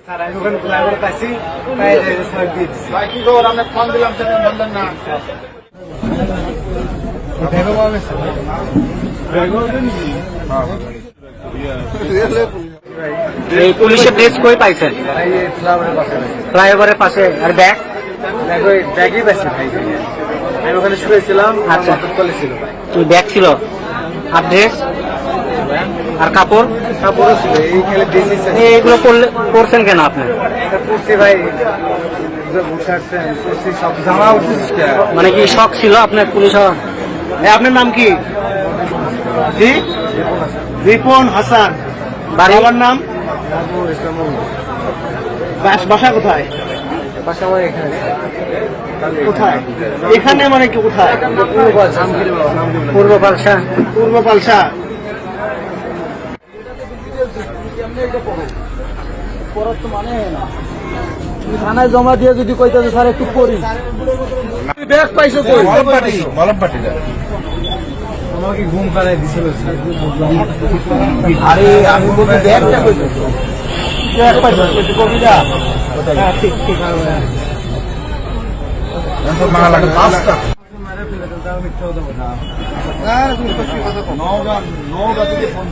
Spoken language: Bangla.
স্যার আমি ওখানে খোলা করে পাইছি, তাই স্যার দিয়ে দিচ্ছি। ভাই কি খবর? আমরা ফোন দিলাম, সেটা বললেন না। এই পুলিশের ড্রেস কই পাইছেন? ফ্লাইওভারের পাশে। আর ব্যাগ? ব্যাগই পাইছি ভাই, আমি ওখানে শুয়েছিলাম। আচ্ছা, ছিল কি ব্যাগ ছিল? আর ড্রেস আর কাপড়? কাপড়ও ছিল। এই খেলে দিয়েছি। এইগুলো করছেন কেন আপনি? করছি ভাই, বসে আসছেন, করছি সব জামা উঠেছিস। মানে কি শখ ছিল আপনার পুলিশ হওয়া? আপনার নাম কি? জি, রিপন হাসান। বাবার নাম? বাসা কোথায়? বাসা আমার এখানে। কোথায় এখানে? মানে কি কোথায়? পূর্ব পালসা। পূর্ব পালসা। থানায় জমা দিয়ে যদি কইতে স্যার একটু করি। ব্যাগ পাইছো? মলমপাটি। আমাকে ঘুম পাড়ায় দিছিল। আরে আমি বলতে ব্যাগটা কইছো? ব্যাগ পাইছো কবিতা? হ্যাঁ, ঠিক ঠিক। নওগাঁ থেকে ফোন